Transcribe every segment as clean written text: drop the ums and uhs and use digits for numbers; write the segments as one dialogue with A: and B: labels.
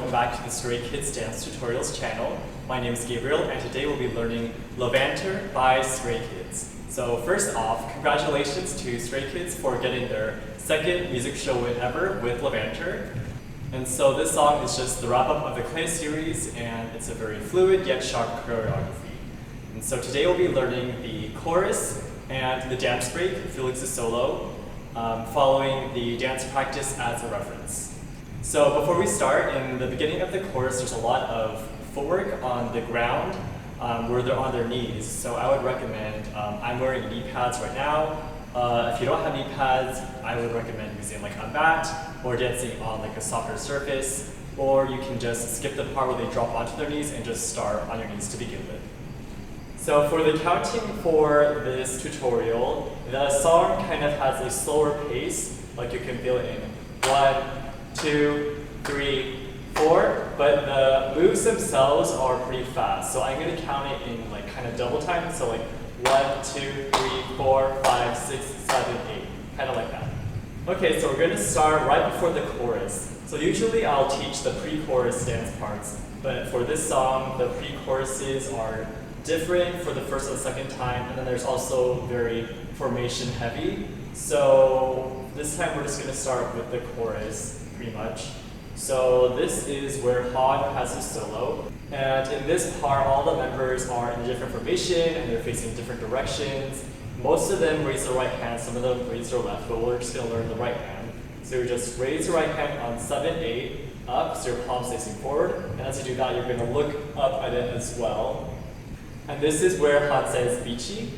A: welcome back to the Stray Kids Dance Tutorials channel. My name is Gabriel, and today we'll be learning Levanter by Stray Kids. So first off, congratulations to Stray Kids for getting their second music show win ever with Levanter. And so this song is just the wrap-up of the Clay series, and it's a very fluid yet sharp choreography. And so today we'll be learning the chorus and the dance break, Felix's solo, following the dance practice as a reference. So before we start, in the beginning of the chorus, there's a lot of footwork on the ground where they're on their knees. So I would recommend, I'm wearing knee pads right now. If you don't have knee pads, I would recommend using like a mat or dancing on like a softer surface, or you can just skip the part where they drop onto their knees and just start on your knees to begin with. So for the counting for this tutorial, the song kind of has a slower pace, like you can feel it in 1, 2, 3, 4, but the moves themselves are pretty fast. So I'm going to count it in like kind of double time, so like 1, 2, 3, 4, 5, 6, 7, 8, kind of like that. Okay, so we're going to start right before the chorus. So usually I'll teach the pre-chorus dance parts, but for this song, the pre-choruses are different for the first and the second time, and then there's also very formation heavy. So this time we're just going to start with the chorus, pretty much. So this is where Han has his solo, and in this part all the members are in a different formation and they're facing different directions. Most of them raise the right hand, some of them raise their left, but we're just going to learn the right hand. So you just raise the right hand on 7, 8, up, so your palm's facing forward, and as you do that you're going to look up at it as well. And this is where Han says Bichi.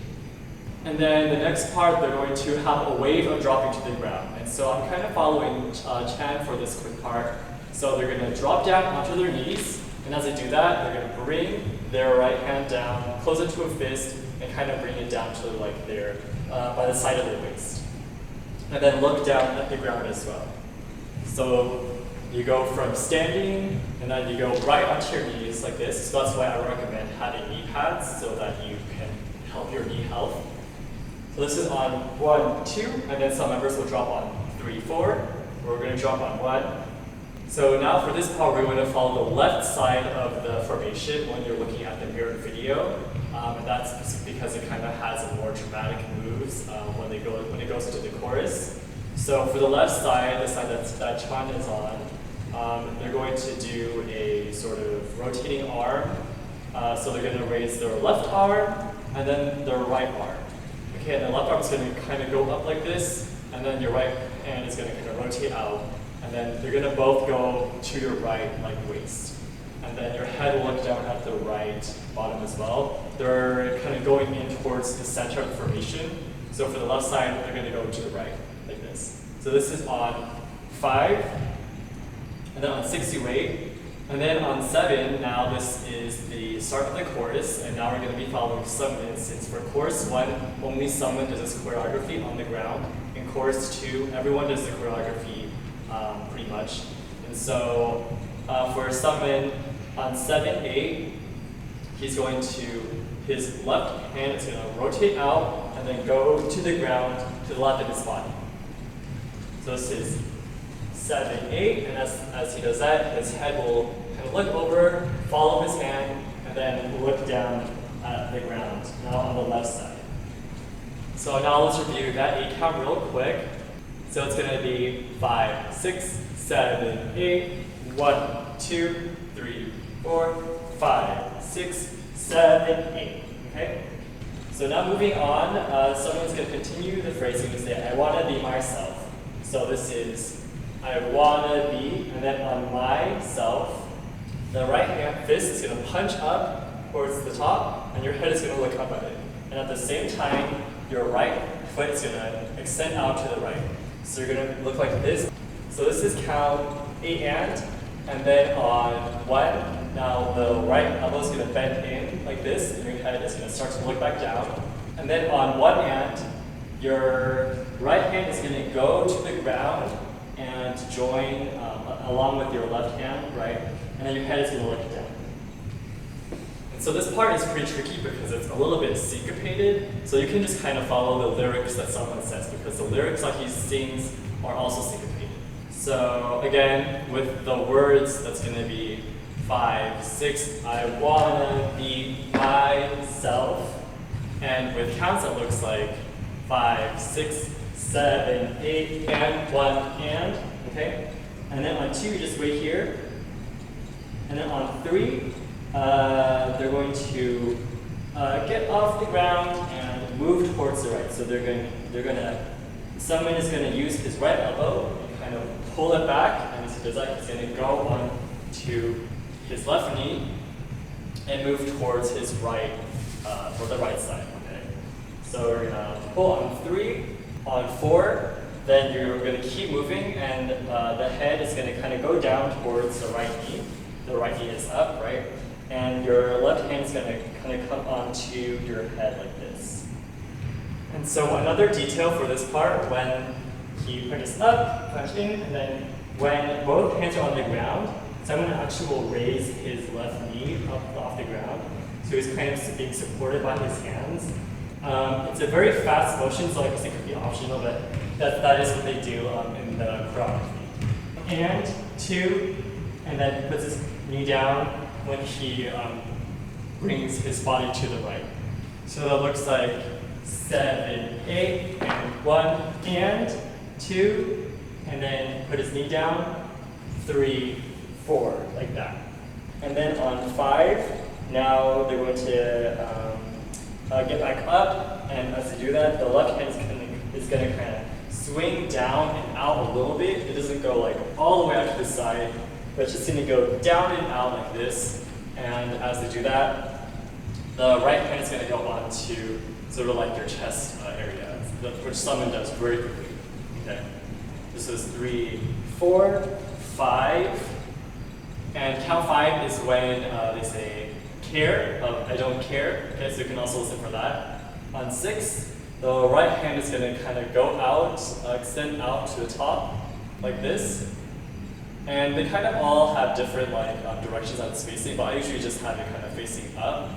A: And then the next part, they're going to have a wave of dropping to the ground. And so I'm kind of following Chan for this quick part. So they're going to drop down onto their knees, and as they do that, they're going to bring their right hand down, close it to a fist, and kind of bring it down to like their, by the side of their waist. And then look down at the ground as well. So you go from standing, and then you go right onto your knees like this. So that's why I recommend having knee pads so that you can help your knee health. So this is on 1, 2, and then some members will drop on 3, 4. We're going to drop on 1. So now for this part, we're going to follow the left side of the formation when you're looking at the mirrored video. And that's because it kind of has a more dramatic moves when it goes into the chorus. So for the left side, the side that Chan is on, they're going to do a sort of rotating arm. So they're going to raise their left arm and then their right arm. Okay, and the left arm is going to kind of go up like this, and then your right hand is going to kind of rotate out, and then they're going to both go to your right like waist. And then your head will look down at the right bottom as well. They're kind of going in towards the center of the formation. So for the left side, they're going to go to the right like this. So this is on 5, and then on 6 you wait, and then on 7, now this is the start of the chorus, and now we're going to be following Seungmin, since for chorus 1, only Seungmin does this choreography on the ground. In chorus 2, everyone does the choreography pretty much. And so for Seungmin, on 7, 8, he's going to, his left hand is going to rotate out and then go to the ground to the left of his body. So this is 7, 8, and as he does that, his head will kind of look over, follow his hand, and then look down at the ground, now on the left side. So now let's review that 8 count real quick. So it's going to be 5, 6, 7, 8, 1, 2, 3, 4, 5, 6, 7, 8. Okay? So now moving on, someone's going to continue the phrasing to say, I want to be myself. So this is, I wanna be, and then on myself, the right hand fist is gonna punch up towards the top, and your head is gonna look up at it. And at the same time, your right foot is gonna extend out to the right. So you're gonna look like this. So this is count 8 and then on 1, now the right elbow is gonna bend in like this, and your head is gonna start to look back down. And then on 1 hand, your right hand is gonna go to the ground and join along with your left hand, right? And then your head is going to look down. And so this part is pretty tricky because it's a little bit syncopated, so you can just kind of follow the lyrics that someone says, because the lyrics that he sings are also syncopated. So again, with the words, that's going to be 5, 6, I wanna be myself. And with counts, it looks like 5, 6, 7, 8, and 1, and, okay? And then on 2, you just wait here. And then on 3, they're going to get off the ground and move towards the right. So Seungmin is gonna use his right elbow and kind of pull it back, and as he does that, he's gonna go on to his left knee and move towards his right, for the right side, okay? So we're gonna pull on 3, on 4, then you're gonna keep moving, and the head is gonna kind of go down towards the right knee. The right knee is up, right? And your left hand is gonna kind of come onto your head like this. And so another detail for this part, when he punches up, punch in, and then when both hands are on the ground, someone actually will raise his left knee up off the ground. So he's kind of being supported by his hands. It's a very fast motion, so I guess it could be optional, but that is what they do in the choreography. And 2, and then he puts his knee down when he brings his body to the right. So that looks like 7, 8, and 1, and 2, and then put his knee down, 3, 4, like that. And then on 5, now they're going to get back up, and as they do that, the left hand is going to kind of swing down and out a little bit. It doesn't go like all the way out to the side, but it's just going to go down and out like this. And as they do that, the right hand is going to go onto sort of like your chest area, which Seungmin does very quickly. Okay, this is 3, 4, 5, and count 5 is when they say care, I don't care. Okay, so you can also listen for that. On 6, the right hand is going to kind of go out, extend out to the top, like this. And they kind of all have different directions on its facing, but I usually just have it kind of facing up.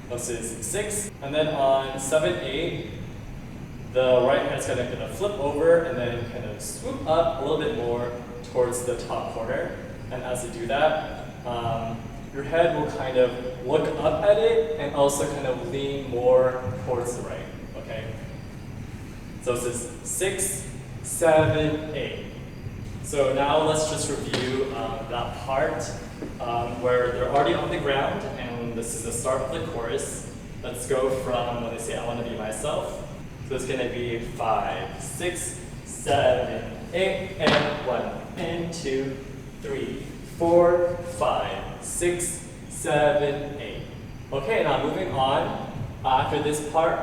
A: This is 6. And then on 7, 8, the right hand is going to flip over and then kind of swoop up a little bit more towards the top corner. And as they do that, your head will kind of look up at it and also kind of lean more towards the right, okay? So this is 6, 7, 8. So now let's just review that part where they're already on the ground, and this is the start of the chorus. Let's go from when they say I want to be myself. So it's going to be 5, 6, 7, 8, and 1, and 2, 3, 4, 5, 6, 7, 8. Okay, now moving on after this part.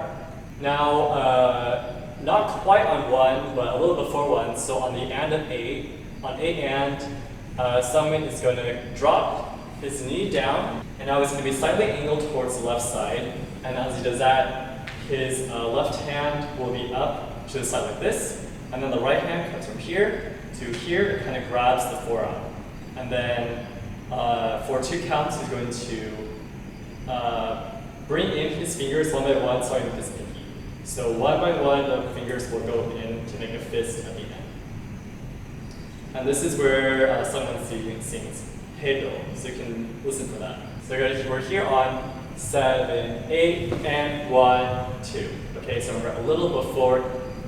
A: Now, not quite on 1, but a little before 1. So on the and of 8, on 8 and, Seungmin is going to drop his knee down, and now he's going to be slightly angled towards the left side. And as he does that, his left hand will be up to the side like this, and then the right hand comes from here to here. It kind of grabs the forearm. And then for 2 counts, he's going to bring in his fingers one by one, starting with his pinky. So one by one, the fingers will go in to make a fist at the end. And this is where Seungmin sings Hey-do, so you can listen for that. So we're here on 7, 8, and 1, 2. Okay, so we're a little before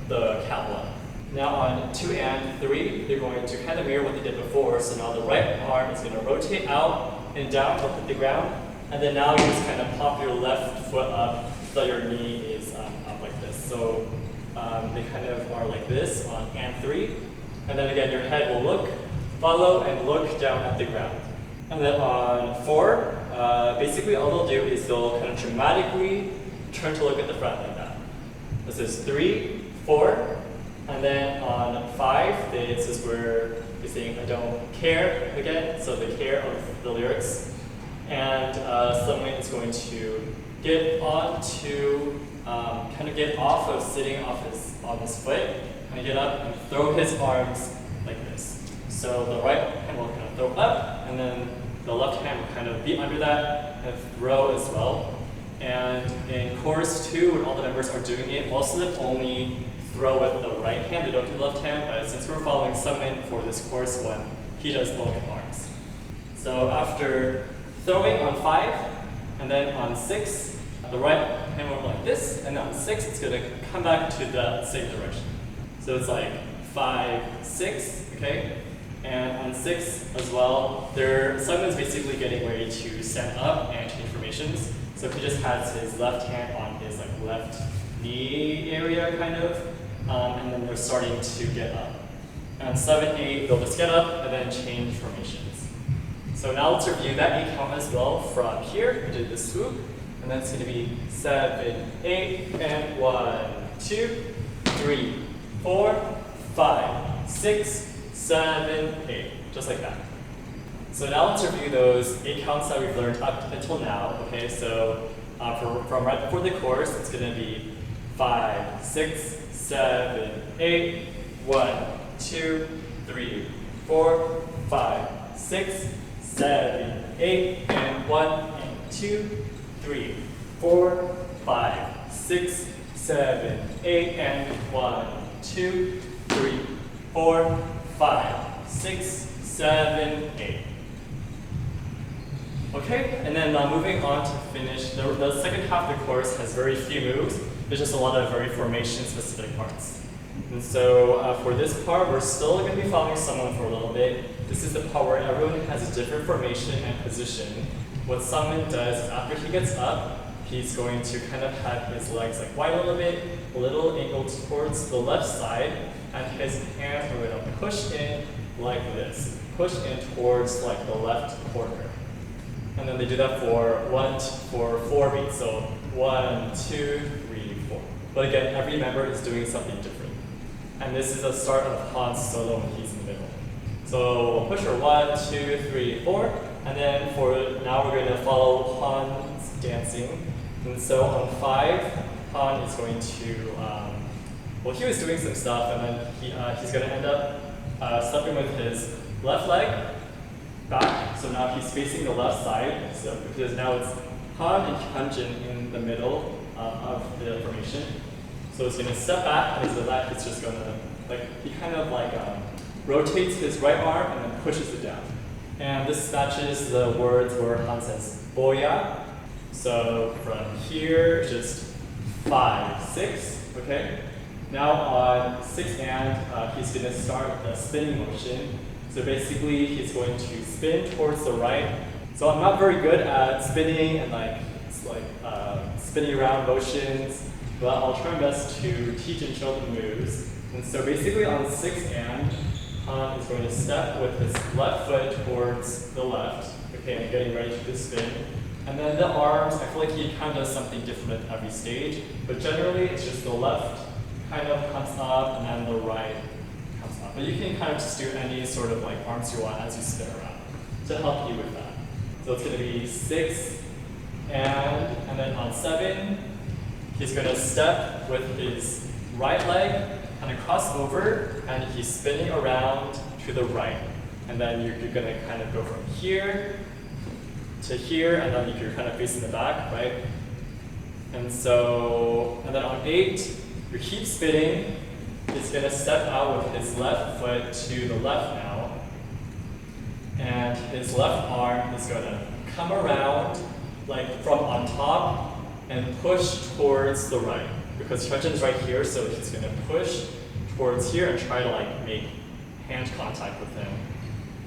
A: the count 1. Now on 2 and 3, they're going to kind of mirror what they did before. So now the right arm is going to rotate out and down, up at the ground. And then now you just kind of pop your left foot up so your knee is up like this. So they kind of are like this on and 3. And then again, your head will follow and look down at the ground. And then on 4, basically all they'll do is they'll kind of dramatically turn to look at the front like that. This is 3, 4. And then on 5, this is where they're saying I don't care again, so the care of the lyrics. And Seungmin is going to get on to, kind of get off of sitting on his foot, and get up and throw his arms like this. So the right hand will kind of throw up, and then the left hand will kind of be under that and throw as well. And in chorus 2, when all the members are doing it, most of them only throw with the right hand, they don't do the left hand, but since we're following Seungmin for this course one, he does both arms. So after throwing on 5, and then on 6, the right hand will go like this, and on 6, it's going to come back to the same direction. So it's like 5, 6, okay? And on 6 as well, Seungmin's basically getting ready to stand up and change formations. So he just has his left hand on his like left knee area kind of, and then they're starting to get up. And 7, 8, they'll just get up and then change formations. So now let's review that 8 count as well from here. We did the swoop, and then it's going to be 7, 8, and 1, 2, 3, 4, 5, 6, 7, 8, just like that. So now let's review those 8 counts that we've learned up until now. Okay, so from right before the course, it's going to be 5, 6, 7, 8, 1, 2, 3, 4, 5, 6, 7, 8, and 1, and 2, 3, 4, 5, 6, 7, 8, and 1, 2, 3, 4, 5, 6, 7, 8. Okay, and then moving on to finish, the second half of the course has very few moves. There's just a lot of very formation-specific parts. And so for this part, we're still going to be following Seungmin for a little bit. This is the part where everyone has a different formation and position. What Seungmin does is after he gets up, he's going to kind of have his legs like wide a little angled towards the left side, and his hands are going to push in like this. Push in towards like the left corner. And then they do that for 4 beats. So 1, 2, 3, 4. But again, every member is doing something different. And this is the start of Han's solo when he's in the middle. So we'll push for 1, 2, 3, 4. And then for now we're going to follow Han's dancing. And so on 5, Han is going to, well, he was doing some stuff, and then he's going to end up stepping with his left leg back. So now he's facing the left side. So because now it's Han and Hyunjin in the middle of the formation. So he's going to step back, and his left is just going to, like, he kind of like rotates his right arm and then pushes it down. And this matches the words where Han says boya. So from here, just 5, 6, okay? Now on 6 and, he's going to start the spinning motion. So basically, he's going to spin towards the right. So I'm not very good at spinning and spinning around motions, but I'll try my best to teach and show the moves. And so basically on 6 and, Han is going to step with his left foot towards the left, okay, and getting ready to spin. And then the arms, I feel like he kind of does something different at every stage, but generally it's just the left kind of comes up and then the right comes up. But you can kind of just do any sort of like arms you want as you spin around to help you with that. So it's going to be 6 and then on 7, he's going to step with his right leg kind of cross over, and he's spinning around to the right. And then you're going to kind of go from here to here, and then you're kind of facing the back, right? And then on 8, you keep spinning. He's going to step out with his left foot to the left now. And his left arm is going to come around, like from on top, and push towards the right. Because Hyunjin's right here, so he's going to push towards here and try to like make hand contact with him.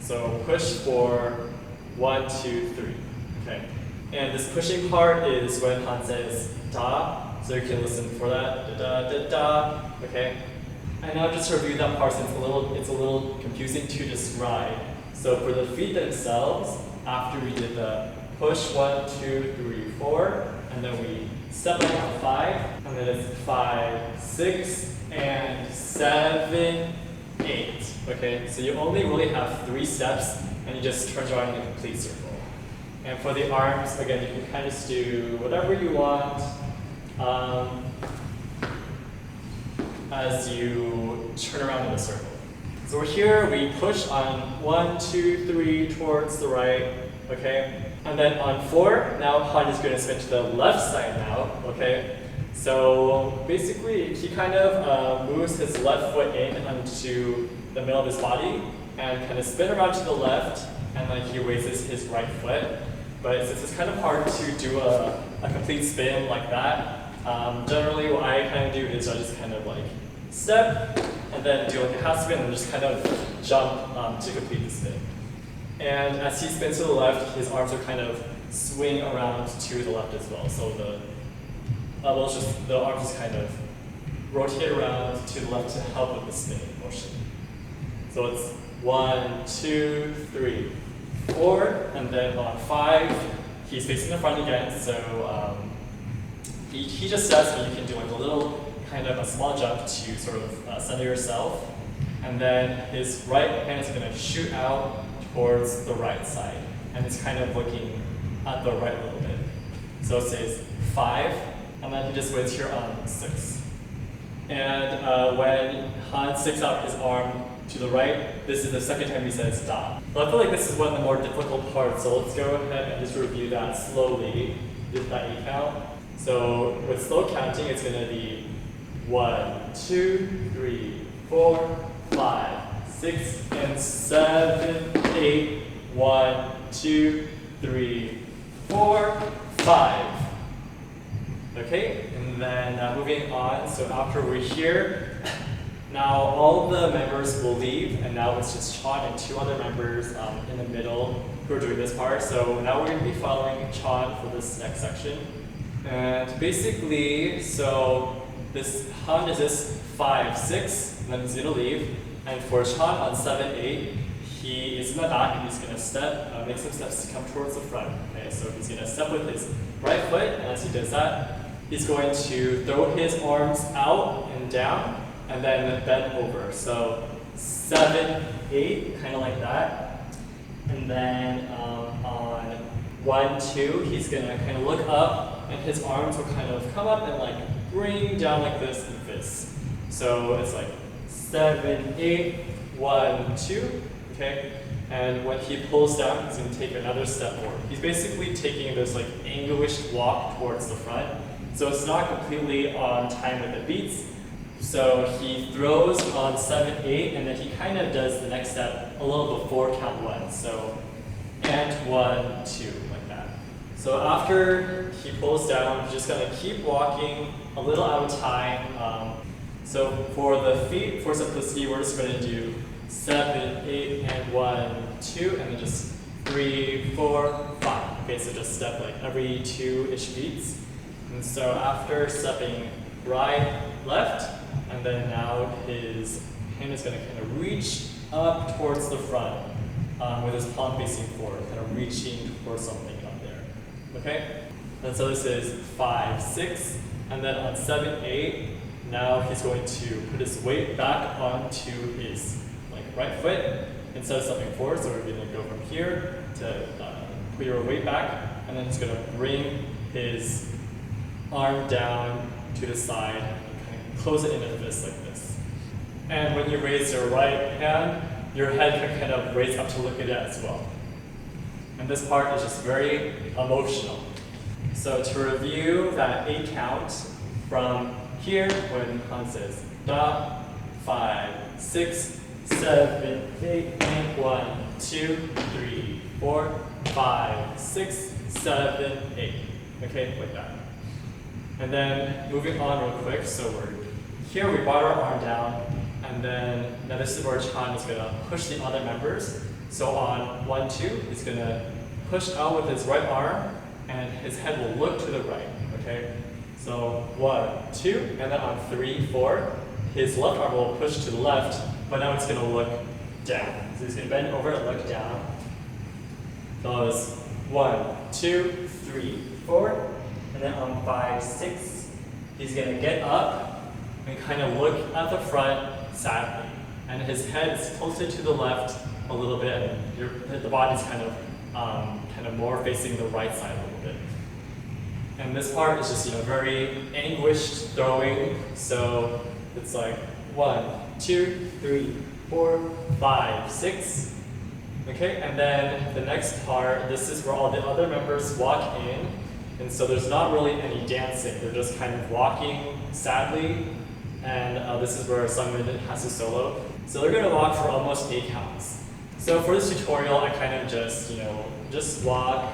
A: So push for 1, 2, 3. Okay. And this pushing part is when Han says da, so you can listen for that. Da da da da. Okay. And now just to review that part, since it's a little confusing to describe. So for the feet themselves, after we did the push 1, 2, 3, 4, and then we step back on 5, and then it's 5, 6, and 7, 8. Okay, so you only really have 3 steps, and you just turn around in a complete circle. And for the arms, again, you can kind of do whatever you want as you turn around in a circle. So we're here, we push on 1, 2, 3 towards the right, okay? And then on 4, now Han is going to spin to the left side now, okay? So basically, he kind of moves his left foot in onto the middle of his body and kind of spin around to the left, and then he raises his right foot. But since it's kind of hard to do a complete spin like that, generally what I kind of do is I just kind of like step and then do like a half spin and just kind of jump to complete the spin. And as he spins to the left, his arms will kind of swing around to the left as well. So the arms just kind of rotate around to the left to help with the spinning motion. So it's 1, 2, 3, 4, and then on 5, he's facing the front again. So he just says that you can do like a little kind of a small jump to sort of center yourself, and then his right hand is going to shoot out towards the right side, and it's kind of looking at the right a little bit. So it says 5, and then he just waits here on 6. And when Han sticks out his arm to the right, this is the second time he says stop. But I feel like this is one of the more difficult parts, so let's go ahead and just review that slowly with that 8 count. So with slow counting, it's going to be 1, 2, 3, 4, 5, 6, and 7, 8, 1, 2, 3, 4, 5. Okay, and then moving on, so after we're here, now all the members will leave, and now it's just Chan and 2 other members in the middle who are doing this part. So now we're going to be following Chan for this next section. And basically, so this Han is this 5, 6, and then he's going to leave. And for Chan on 7, 8, he is in the back and he's going to step, make some steps to come towards the front. Okay, so he's going to step with his right foot, and as he does that, he's going to throw his arms out and down, and then bend over. So 7, 8, kind of like that. And then on 1, 2, he's going to kind of look up, and his arms will kind of come up and like bring down like this and fist. So it's like 7, 8, 1, 2, okay? And when he pulls down, he's going to take another step forward. He's basically taking this like anguished walk towards the front. So it's not completely on time with the beats. So he throws on 7, 8, and then he kind of does the next step a little before count 1. So, and 1, 2, like that. So after he pulls down, he's just going to keep walking a little out of time. So for the feet, for simplicity, we're just going to do 7, 8, and 1, 2, and then just 3, 4, 5. Okay, so just step like every 2-ish beats. And so after stepping right, left, and then now his hand is going to kind of reach up towards the front with his palm facing forward, kind of reaching towards something up there. Okay? And so this is 5, 6, and then on 7, 8, now he's going to put his weight back onto his right foot instead of stepping forward. So we're going to go from here to put your weight back, and then he's going to bring his arm down to the side and kind of close it into the fist like this. And when you raise your right hand, your head can kind of raise up to look at it as well. And this part is just very emotional. So to review that 8 count from here, when Han says da, 5, 6, 7, 8, and 1, 2, 3, 4, 5, 6, 7, 8. Okay, like that. And then moving on real quick, so here we brought our arm down, and then now this is where Chan is going to push the other members. So on 1, 2, he's going to push out with his right arm, and his head will look to the right, okay? So 1, 2, and then on 3, 4, his left arm will push to the left, but now it's going to look down. So he's going to bend over and look down. So it's 1, 2, 3, 4. And then on 5, 6, he's going to get up and kind of look at the front sadly. And his head is tilted to the left a little bit, and the body's kind of more facing the right side a little bit. And this part is just very anguished throwing. So it's like 1, 2, 3, 4, 5, 6. Okay, and then the next part, this is where all the other members walk in. And so there's not really any dancing. They're just kind of walking sadly. And this is where Seungmin has his solo. So they're going to walk for almost 8 counts. So for this tutorial, I kind of just walk,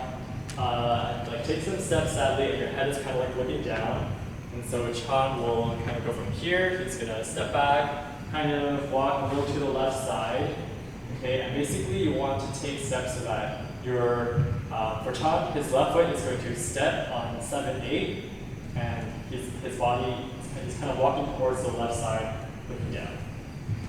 A: like take some steps sadly, and your head is kind of like looking down. And so Chan will kind of go from here. He's going to step back, kind of walk a little to the left side. Okay, and basically you want to take steps so that your, for Chan, his left foot is going to step on 7, 8, and his body, he's kind of walking towards the left side, looking down.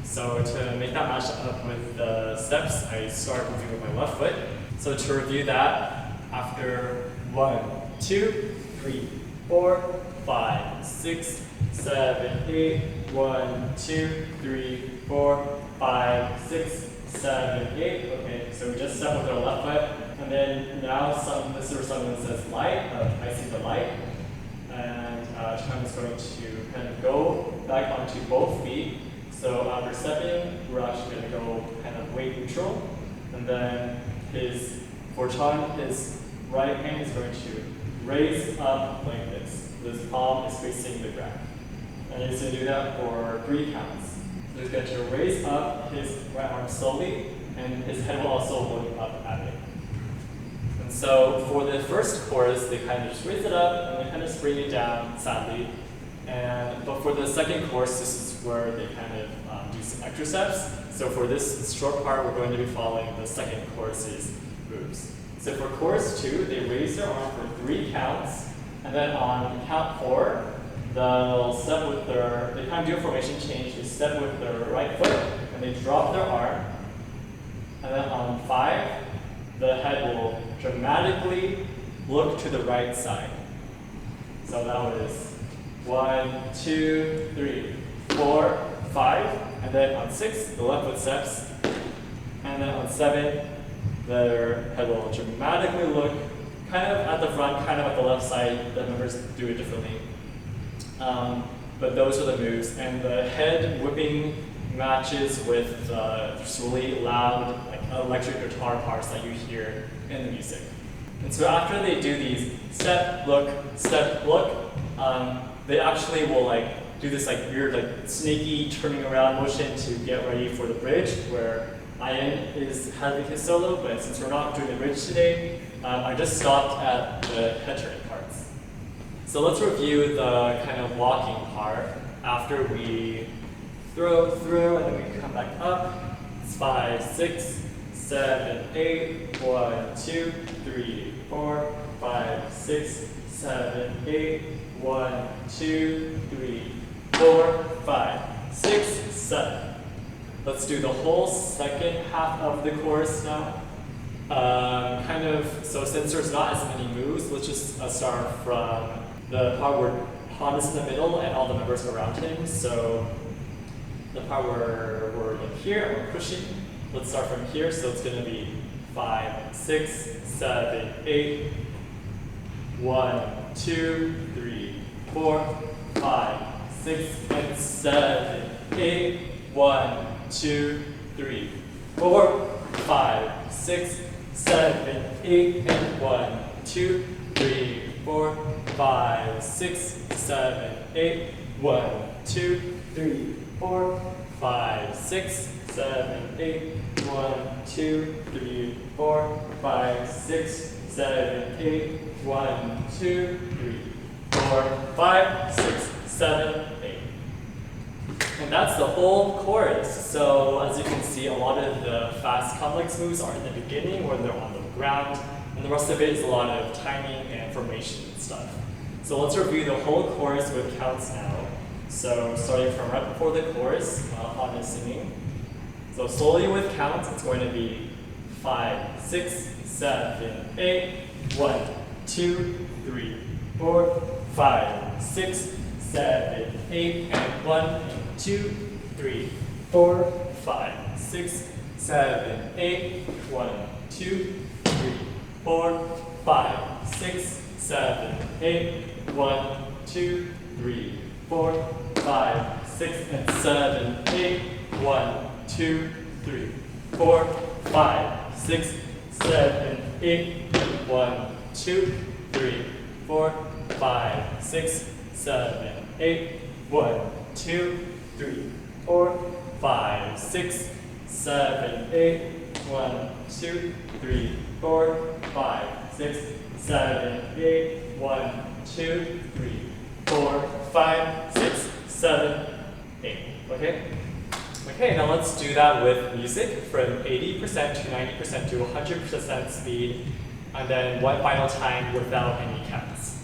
A: So to make that match up with the steps, I start moving with my left foot. So to review that, after 1, 2, 3, 4, 5, 6, 7, 8, 1, 2, 3, 4, 5, 6, 7, 8. Okay, so we just step with our left foot, and then now this is where someone says light. I see the light, and Chan is going to kind of go back onto both feet. So after stepping, we're actually going to go kind of weight neutral, and then for Chan, his right hand is going to raise up like this. His palm is facing the ground, and he's going to do that for 3 counts. So he's going to raise up his right arm slowly, and his head will also look up at it. And so for the first chorus, they kind of just raise it up, and they kind of bring it down, sadly. But for the second chorus, this is where they kind of do some extra steps. So for this short part, we're going to be following the second chorus's moves. So for chorus 2, they raise their arm for 3 counts, and then on count 4, they'll step with they kind of do a formation change. They step with their right foot, and they drop their arm. And then on 5, the head will dramatically look to the right side. So that was 1, 2, 3, 4, 5. And then on 6, the left foot steps. And then on 7, their head will dramatically look kind of at the front, kind of at the left side. The members do it differently. But those are the moves. And the head whipping matches with just really loud, like electric guitar parts that you hear in the music. And so after they do these step, look, they actually will like do this like weird, like snaky turning around motion to get ready for the bridge, where Ian is having his solo. But since we're not doing the bridge today, I just stopped at the head turning parts. So let's review the kind of walking part after we throw through, and then we come back up. It's 5, 6, 7, 8, 1, 2, 3, 4, 5, 6, 7, 8, 1, 2, 3, 4, 5, 6, 7. Let's do the whole second half of the chorus now. So since there's not as many moves, let's just start from the part where Han is in the middle and all the members around him. So the part where we're like here and we're pushing, let's start from here. So it's going to be 5, 6, 7, 8, 1, 2, 3, 4, 5, 6, and 7, 8, 1, 2, 3, 4, 5, 6, 7, 8, and 1, 2, 3, 4, 5, 6, 7, 8, 1, 2, 3, 4, 5, 6, 7, 8, 1, 2, 3, 4, 5, 6, 7, 8, 1, 2, 3, 4, 5, 6, 7, 8. And that's the whole chorus. So as you can see, a lot of the fast complex moves are in the beginning when they're on the ground, and the rest of it is a lot of timing and formation and stuff. So let's review the whole chorus with counts now. So starting from right before the chorus, Han is singing. So slowly with counts, it's going to be 5, 6, 7, 8, 1, 2, 3, 4, 5, 6, 7, 8, and 1, 2, 3, 4, 5, 6, 7, 8, 1, 2, 3, 4, 5, 6, 7, 8, 1, 2, 3, 4, 5, 6, and 7, 8, 1, 2, 3, 4, 5, 6, 7, 8, 1, 2, 3, 4, 5, 6, 7, 8. 1, 2, 3, 4, 5, 6, 7, 8. 1, 2, 3, 4, 5, 6, 7, 8. 1, 2, 3, 4, 5, 6, 7, 8. Okay? Okay, now let's do that with music from 80% to 90% to 100% speed, and then one final time without any counts.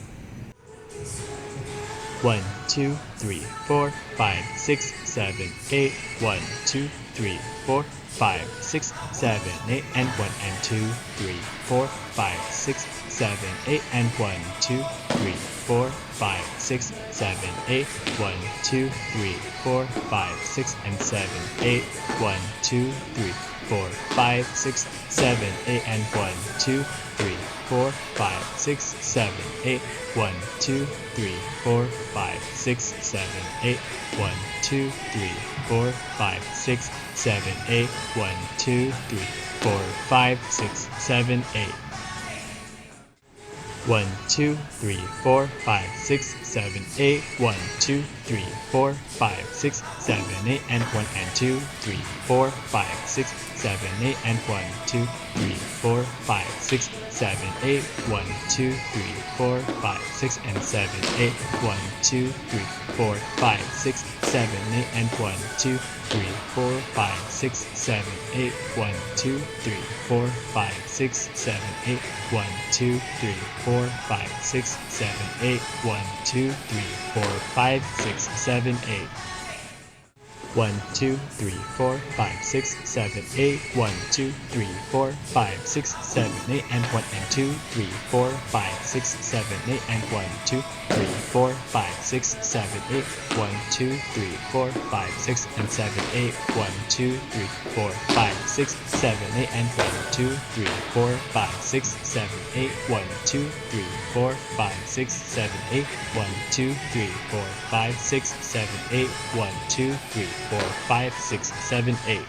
B: 1, 2, 3, 4, 5, 6, 7, 8. 1, 2, 3, 4, 5, 6, 7, 8, and 1 and 2, 3, 4, 5, 6, 7, 8, and 1, 2, 3, 4, 5, 6, 7, 8. 1, 2, 3, 4, 5, 6, and 7, 8. 1, 2, 3, 4, 5, 6, 7, 8, and 1, 2, 3, 4, 5, 6, 7, 8. 1, 2, 3, 4, 5, 6, 7, 8. 1, 2, 3, 4, 5, 6, 7, 8. 1, 2, 3, 4, 5, 6, 7, 8. 1, 2, 3, 4, 5, 6, 7, 8. 1, 2, 3, 4, 5, 6, 7, 8, and 1 and 2, 3, 4, 5, 6, 7, 8, and 1, 2, 3, 4, 5, 6, 7, 8. 1, 2, 3, 4, 5, 6, and 7, 8. 1, 2, 3, 4, 5, 6, 7, 8, and 1, 2, 3, 4, 5, 6, 7, 8. 1, 2, 3, 4, 5, 6, 7, 8. 1, 2, 3, 4, 5, 6, 7, 8. 1, 2, 3, 4, 5, 6, 7, 8. 1, 2, 3, 4, 5, 6, 7, 8. 1, 2, 3, 4, 5, 6, 7, 8, and 1 and 2, 3, 4, 5, 6, 7, 8, and 1, 2, 3, 4, 5, 6, 7, 8. 1, 2, 3, 4, 5, 6, and 7, 8. 1, 2, 3, 4, 5, 6, 7, 8, and 1, 2, 3, 4, 5, 6, 7, 8. 1, 2, 3, 4, 5, 6, 7, 8. 1, 2, 3, 4, 5, 6, 7, 8. 1, 2, 3, 4, 5, 6, 7, 8.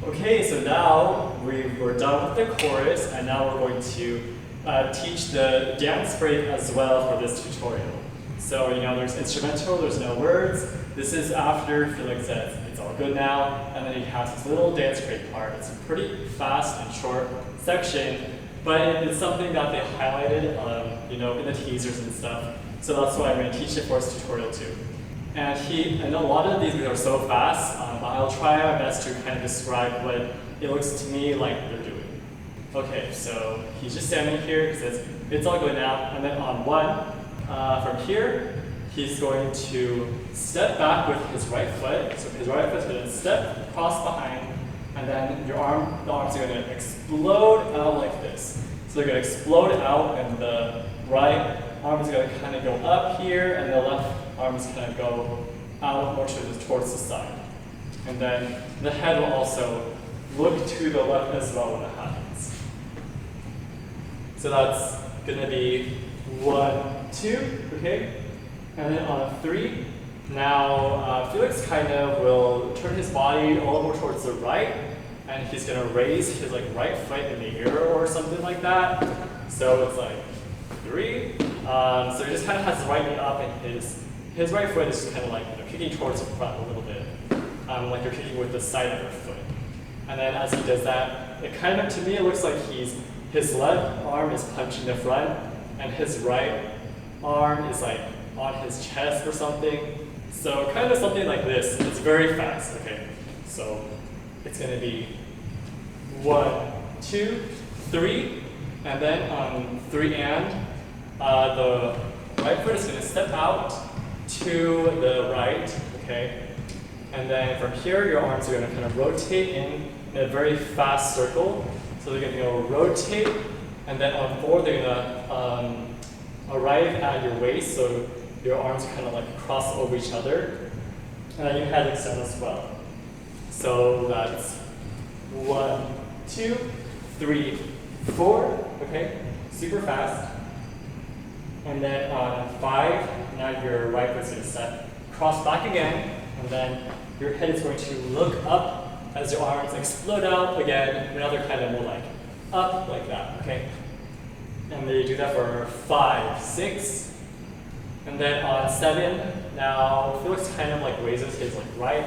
A: Okay, so now we're done with the chorus, and now we're going to teach the dance break as well for this tutorial. So, there's instrumental, there's no words. This is after Felix says it's all good now, and then he has this little dance break part. It's a pretty fast and short section, but it's something that they highlighted, in the teasers and stuff. So that's why I'm going to teach it for this tutorial too. And a lot of these are so fast, I'll try my best to kind of describe what it looks to me like they're doing. Okay, so he's just standing here, he says, it's all good now, and then on one, from here, he's going to step back with his right foot, so his right foot's going to step across behind, and then the arms are going to explode out like this. So they're going to explode out, and the right arm is going to kind of go up here, and the left arm is going to go out more towards the side. And then the head will also look to the left as well when it happens. So that's going to be 1, 2, okay? And then on a 3, now Felix kind of will turn his body a little more towards the right, and he's going to raise his right foot in the air or something like that. So it's like 3. So he just kind of has his right knee up, and his right foot is just kind of kicking towards the front a little bit, like you're kicking with the side of your foot. And then as he does that, it kind of, to me, it looks like his left arm is punching the front, and his right arm is on his chest or something. So kind of something like this. It's very fast. Okay, so it's going to be 1, 2, 3, and then on 3 and the right foot is going to step out to the right. Okay, and then from here your arms are going to kind of rotate in a very fast circle, So they're gonna go rotate, and then on 4, they're gonna arrive at your waist, so your arms kind of like cross over each other, and then your head extend as well. So that's 1, 2, 3, 4, okay? Super fast. And then on 5, now your right foot's gonna step, cross back again, and then your head is going to look up as your arms explode out again. Now they're kind of more like up like that, okay? And then you do that for 5, 6, and then on 7, now Felix kind of like raises his like right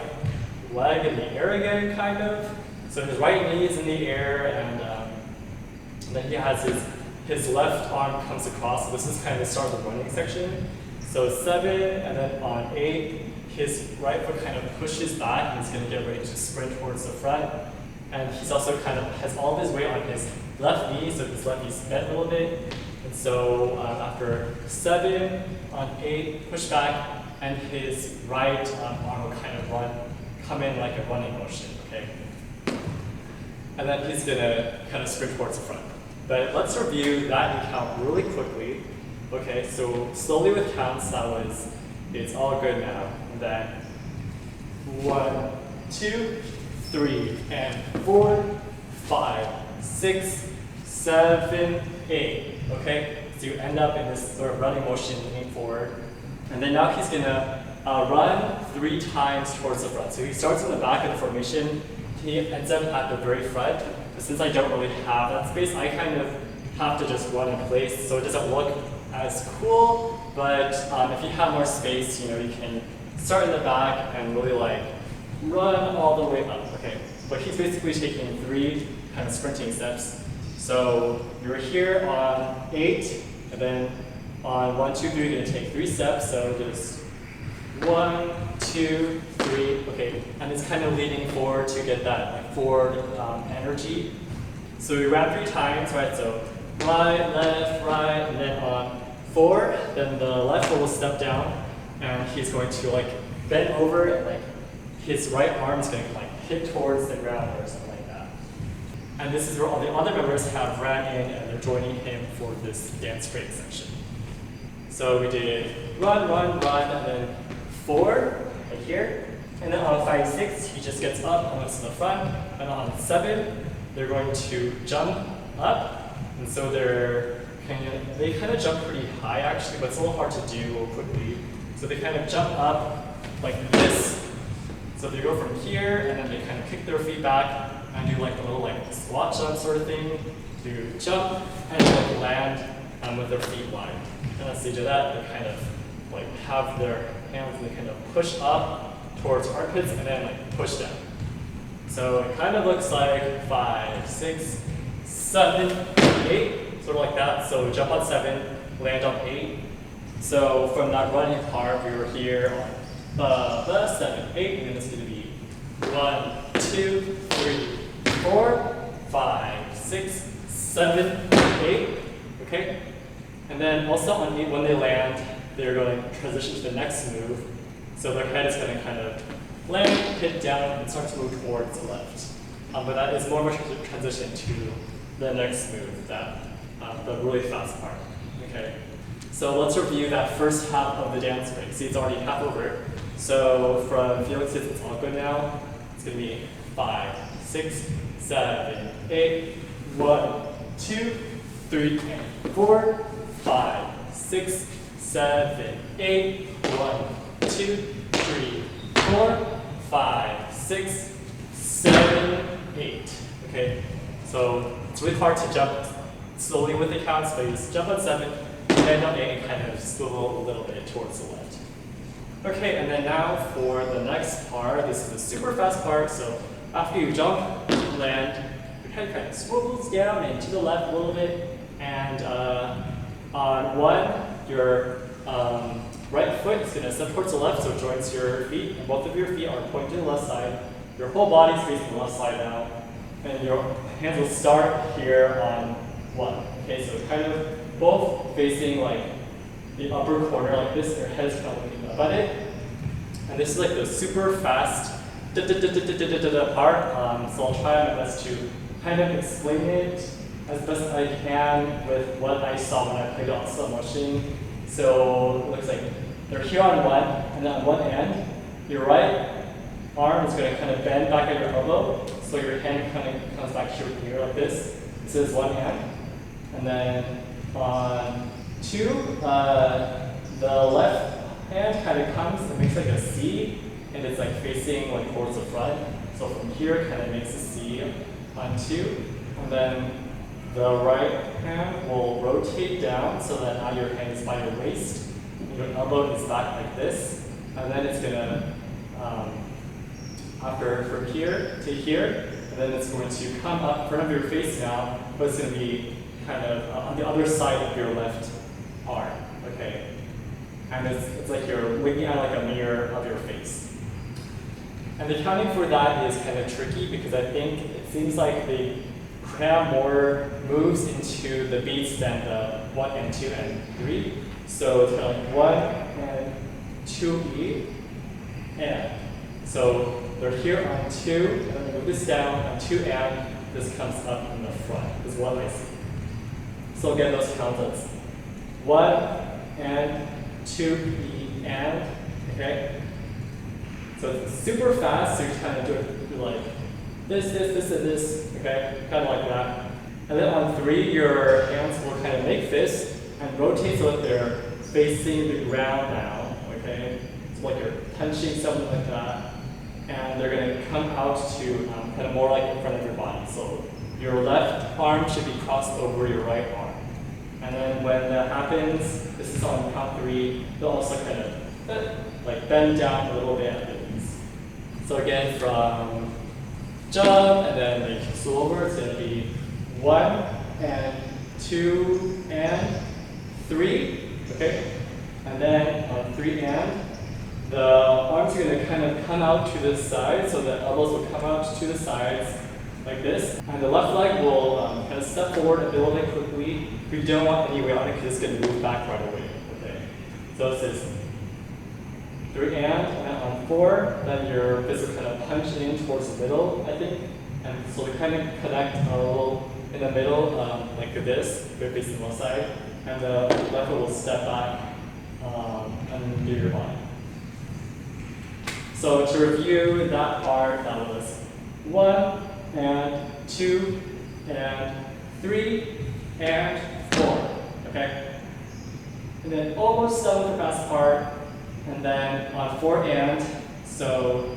A: leg in the air again, kind of. So his right knee is in the air, and then he has his left arm comes across. So this is kind of the start of the running section. So 7, and then on 8, his right foot kind of pushes back, and he's going to get ready to sprint towards the front. And he's also kind of has all of his weight on his left knee, so his left knee's bent a little bit. And so after 7, on 8, push back, and his right arm will kind of come in like a running motion, okay? And then he's gonna kind of sprint towards the front. But let's review that and count really quickly. Okay, so slowly with counts, it's all good now. And then 1, 2, 3, and 4, 5, 6, 7, 8. Okay, so you end up in this sort of running motion leaning forward. And then now he's gonna run 3 times towards the front. So he starts in the back of the formation. He ends up at the very front. But since I don't really have that space, I kind of have to just run in place, so it doesn't look as cool. But if you have more space, you can start in the back and really like run all the way up. Okay, but he's basically taking 3 kind of sprinting steps. So you're here on 8, and then on 1, 2, 3, you're gonna take 3 steps. So just 1, 2, 3, okay, and it's kind of leaning forward to get that like forward energy. So we ran 3 times, right? So right, left, right, and then on 4, then the left foot will step down, and he's going to like bend over, and like his right arm is going to like hit towards the ground or something like that. And this is where all the other members have ran in, and they're joining him for this dance break section. So we did run, run, run, and then 4 right here. And then on 5, 6, he just gets up and looks to the front. And on 7, they're going to jump up. And so they kind of jump pretty high actually, but it's a little hard to do real quickly. So they kind of jump up like this. So they go from here, and then they kind of kick their feet back and do like a little like squat jump sort of thing to jump and like land with their feet wide. And as they do that, they kind of like have their hands and they kind of push up towards armpits and then like push down. So it kind of looks like 5, 6, 7, 8, sort of like that. So jump on 7, land on 8. So from that running part, we were here on 7, 8, and then it's going to be 1, 2, 3, 4, 5, 6, 7, 8. Okay? And then also on 8, when they land, they're going to transition to the next move. So their head is going to kind of land, hit down, and start to move towards the left. But that is more of a transition to the next move, the really fast part. Okay. So let's review that first half of the dance break. See, it's already half over. So from Felix's, it's all good now. It's going to be 5, 6, 7, 8, 1, 2, 3, and 4, 5, 6, 7, 8, 1, 2, 3, 4, 5, 6, 7, 8. Okay, so it's really hard to jump slowly with the counts, but you just jump on 7, land on 8, and kind of swivel a little bit towards the left. Okay, and then now for the next part, this is the super fast part. So after you jump, land, your head kind of swivels down and to the left a little bit, and on 1, your right foot is going to step towards the left, so it joins your feet, and both of your feet are pointing to the left side. Your whole body is facing the left side now, and your hands will start here on 1. Okay, so kind of both facing like the upper corner like this, and your head is kind of looking up at it. And this is like the super fast part, so I'll try my best to kind of explain it as best I can with what I saw when I played on slow motion. So it looks like they're here on one, and then on one end, your right arm is going to kind of bend back at your elbow, so your hand kind of comes back here like this. This is one hand. And then on two, the left hand kind of comes and makes like a C, and it's like facing like towards the front. So from here, kind of makes a C on two. And then the right hand will rotate down so that now your hand is by your waist. Your elbow is back like this. And then it's going to, after from here to here, and then it's going to come up in front of your face now, but it's going to be kind of on the other side of your left arm, okay? And it's like you're looking at like a mirror of your face. And the counting for that is kind of tricky because I think it seems like they cram more moves into the beats than the 1 and 2 and 3. So it's kind of like 1 and 2E, and. So they're here on 2, and then move this down on 2 and this comes up in the front, is what I see. So again, those counts as 1 and 2E and, okay? So it's super fast, so you kind of do it like this, and this, okay? Kind of like that. And then on 3, your hands will kind of make this and rotate so that they're facing the ground now, okay? So like you're punching something like that. And they're going to come out to kind of more like in front of your body. So your left arm should be crossed over your right arm. And then when that happens, this is on count 3, they'll also kind of like bend down a little bit at the knees. So again, from jump and then like slow over, it's going to be 1 and 2 and 3, okay? And then on 3 and, the arms are going to kind of come out to the side, so the elbows will come out to the sides like this. And the left leg will kind of step forward a little bit quickly. We don't want any weight on it because it's going to move back right away. Okay. So it says 3 and then on 4, then your fist will kind of punch in towards the middle, I think. And so we kind of connect a little in the middle, like this, if you're facing the left side. And the left foot will step back and do your body. So to review that part, that was 1 and 2 and 3 and 4, okay? And then almost done with the fast part, and then on 4 and, so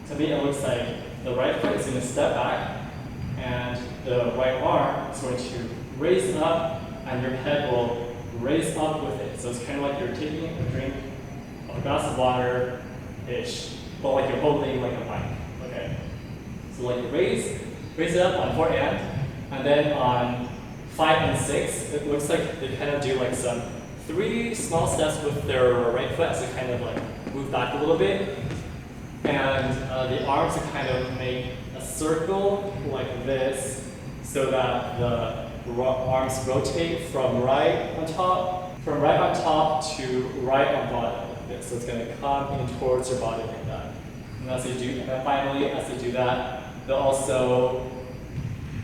A: to me it looks like the right foot is going to step back, and the right arm is going to raise up, and your head will raise up with it. So it's kind of like you're taking a drink of a glass of water-ish. But like you're holding like a mic, okay? So like raise it up on 4 and then on 5 and 6, it looks like they kind of do like some 3 small steps with their right foot as they kind of like move back a little bit. And the arms are kind of make a circle like this so that the arms rotate from right on top to right on bottom. So it's going to come in towards your body like that. And as they do, and finally, as they do that, they'll also,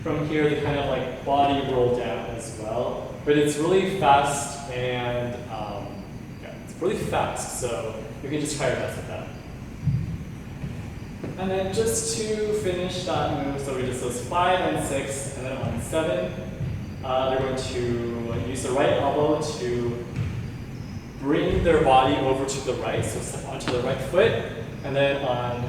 A: from here, they kind of like body roll down as well. But it's really fast and, yeah, it's really fast. So you can just try your best with that. And then just to finish that move, so we just those 5 and 6, and then on 7, they're going to use the right elbow to bring their body over to the right, so step onto the right foot. And then on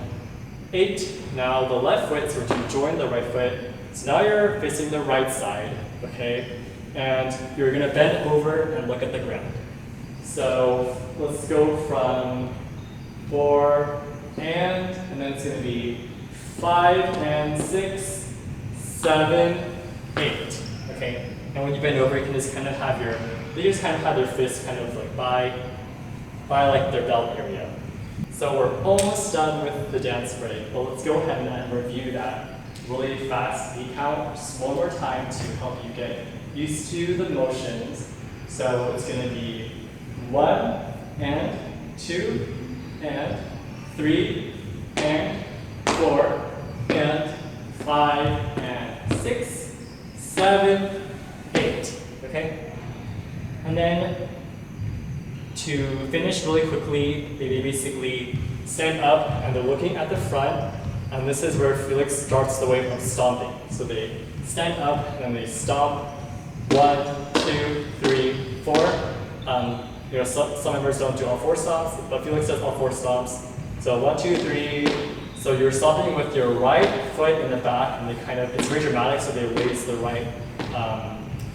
A: 8, now the left foot is going to join the right foot. So now you're facing the right side, okay? And you're going to bend over and look at the ground. So let's go from 4 and then it's going to be 5 and 6, 7, 8, okay? And when you bend over, you can just kind of have they just kind of have their fists kind of like by like their belt area. So we're almost done with the dance break, but let's go ahead and review that really fast beat count just one more time to help you get used to the motions. So it's going to be 1 and 2 and 3 and 4 and 5 and 6 7, 8. Okay? And then to finish really quickly, they basically stand up and they're looking at the front. And this is where Felix starts the way of stomping. So they stand up and then they stomp. 1, 2, 3, 4. Some members don't do all 4 stomps, but Felix does all 4 stomps. So 1, 2, 3. So you're stomping with your right foot in the back, and it's very dramatic. So they raise the right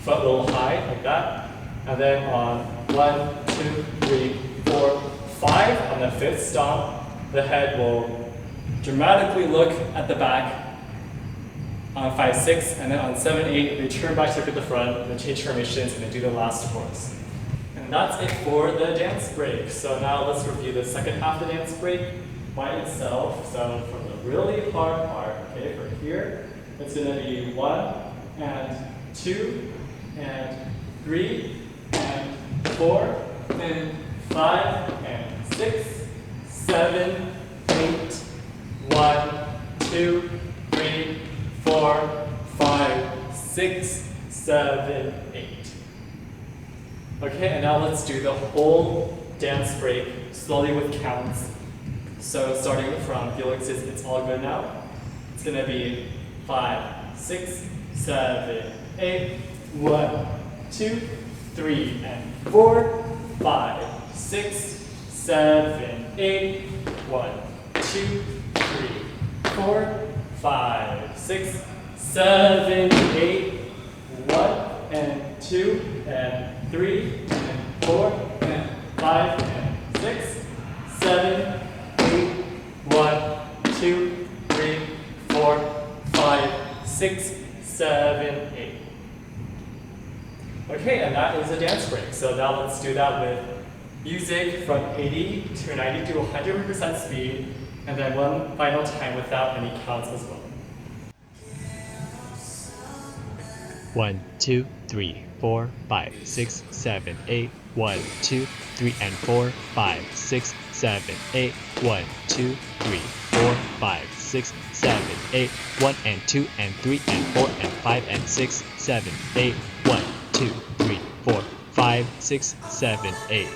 A: foot a little high like that. And then on 1, 2, 3, 4, 5, on the 5th stomp, the head will dramatically look at the back. On 5, 6, and then on 7, 8, they turn back to look at the front, they change formations, and they do the last chorus. And that's it for the dance break. So now let's review the second half of the dance break by itself. So for the really hard part, okay, for here, it's going to be 1 and 2 and 3 and 4 and 5 and 6, 7, 8, 1, 2, 3, 4, 5, 6, 7, 8. Okay, and now let's do the whole dance break slowly with counts. So starting from Felix's It's All Good Now, it's going to be 5, 6, 7, 8, 1, 2, 3, and 4, 5, 6, 7, 8, 1, 2, 3, 4, 5, 6, 7, 8, 1, and 2, and 3, and 4, and 5, and 6, 7, 8, 1, 2, 3, 4, 5, 6, 7, 8. Okay, and that is a dance break. So now let's do that with music from 80 to 90 to 100% speed, and then one final time without any counts as well.
B: 1, 2, 3, 4, 5, 6, 7, 8, 1, 2, 3, and 4, 5, 6, 7, 8, 1, 2, 3, 4, 5, 6, 7, 8, 1 and 2 and 3 and 4 and 5 and 6, 7, 8, 1, 2, 3, 4, 5, 6, 7, 8.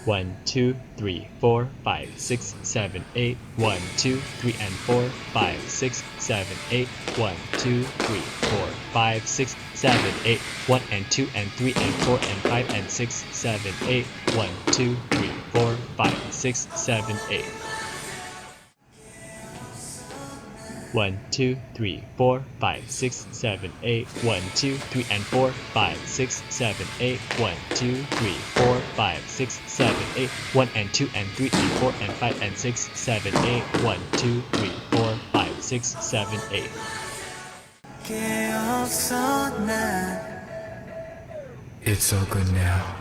B: 1, 2, 3, 4, 5, 6, 7, 8, 1, 2, 3, and 4, 5, 6, 7, 8, 1, 2, 3, 4, 5, 6, 7, 8, 1 and 2 and 3 and 4 and 5 and 6, 7, 8, 1, 2, 3, 4, 5, 6, 7, 8. 1, 2, 3, 4, 5, 6, 7, 8, 1, 2, 3, and 4, 5, 6, 7, 8, 1, 2, 3, 4, 5, 6, 7, 8, 1 and 2 and 3 and 4 and 5 and 6, 7, 8, 1, 2, 3, 4, 5, 6, 7, 8.
C: It's all good now.